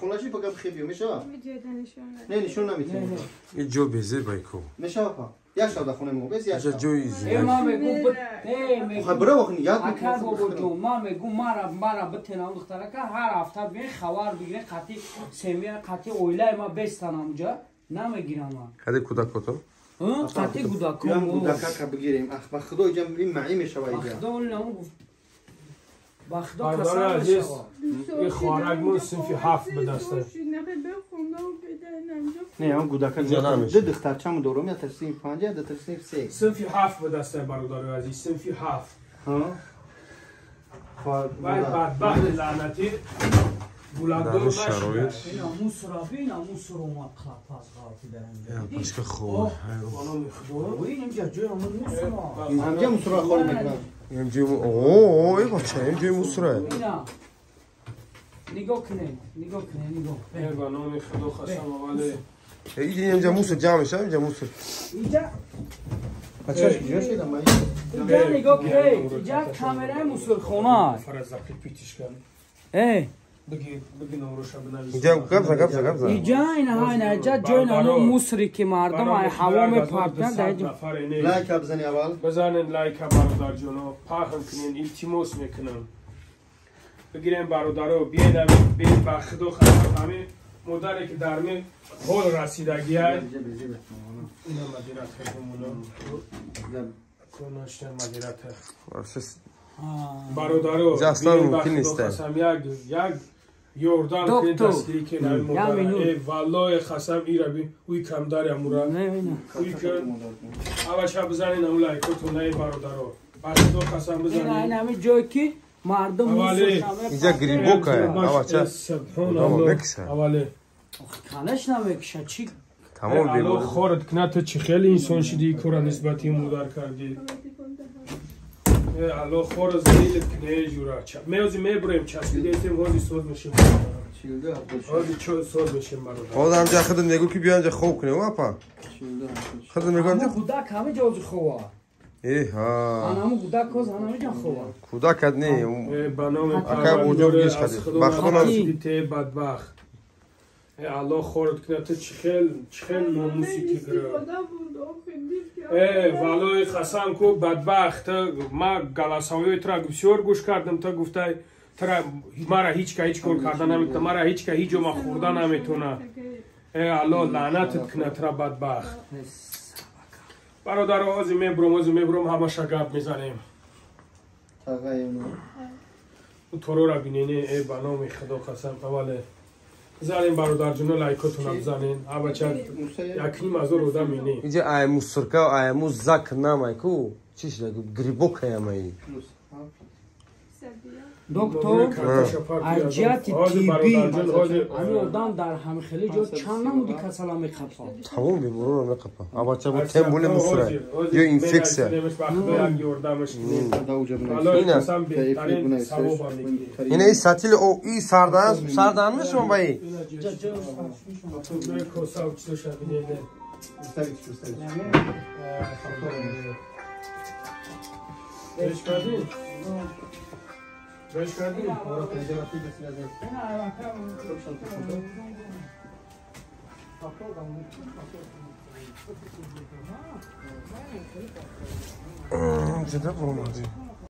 خونه‌شی فقط بخیبیو میشه؟ ویدیو نشون نه نشون نمیتونی. این جو بزیر بایکو. میشه پا. یک شب در خونه ما بس یک شب. جوی زیر. ما میگم خب برو وقتی یاد اکا بابا جون ما میگم مرا بتنام دختره که هر هفته به خبر بگیره قطعی سمیه قطعی اویله ما بستن اونجا نمیگیرم ما. هده کودکاتو؟ قطعی کودکو. بیام کودک که بگیریم. اخ خدا اینجا این معی میشه وایجا. خدا اون گفت. بخدا بردار کسان عزیز این خوارگمون صنفی 7 به دسته نه اون کودک دو دخترچه‌مو دورم یا ترسیم 5 یا ترسیم 3 صنفی 7 به دسته بردار عزیز صنفی 7 ها باید بدبخت لعنتی بولادو نشد اینا موسرا بینا موسر اومد خلاص غلطی دارن یا باشکه خوب. و این اینجا جوی همون موسرا این همجا موسرا خالی میکنن. این جوی اوه ای بچه این جوی موسره. اینا نگاه کنه نگاه به نام خدا خواستم اوله اینجا موسر جمع میشه اینجا موسر. اینجا بچه‌اش کجا شدن من؟ اینجا نگاه کنه اینجا کامرای موسر خونه فرض زفت پیتش کن بگی نوروشا بنویس اینجا گبزن. اینجا اینجا جای نامو موسری که مردم هوا میپرتن در اینجا لایک بزنی اول. بزنین لایک برادر جونو پاهم کنین التماس میکنم بگیریم برادرو بیاین به خدا خواستم همه مداری که در می حال رسیدگی های اینا مدیرت خودمونو کناشتن مدیرت برادرو بیاین به خدا خواستم یک یوردان کنید دستگیری که در مداره والله خواستم ای را بین اوی کم داری امورا اوی که اول شب بزنین اون لایکتون نه برادرو به خدا خواستم بزنین این همه جایی که مردم اینجا گریبوکه بچه اوله خانش نمیکشه چی تمام الان خورد کنه تو چی خیلی انسان شدی کورا نسبتی مدار کردی الان خور زلیل کنه جورا میازی میبریم چسبیده ایتیم هازی سوز میشیم هازی سوز میشیم برادر خود همجا خودم میگو که بیا اینجا خوب کنه واپا خودم میگو همه کودک همه جازی خواه همه کودک کاز همه جا خواه کودکت نه بنام اکا وجود گیش کردی بخونم بدبخت الله خورد کنه تو چخیل ناموسی که گره والای خسم کو بدبخت ما گلاساوی ترا بسیار گوش کردم تا گفته ترا مرا هیچ کار کردن نمیتونه مرا هیچ ما خوردن نمیتونه الله لعنتت کنه ترا بدبخت برادر آزی میبرم همه شگب میزنیم تو رو را بینینه ای بنام خدا قسم اوله زنین برادر جونو لایکتون بزنین بچه یکی از رو دم اینی اینجا ایمو سرکه و ایمو زک نمای کو چیش لگو گریبوک هیمایی دکتر اجیات تیبی امی آدم در همه خیلی جا چند نمودی کسلا میخفا تمام بیمورو رو میخفا بچه بود تنبول مصره یا اینفکسه اینه ای سطیل او ای سردان میشون بایی Beş kardın mı? Orada penceresi de silahı. Cidden olmadı.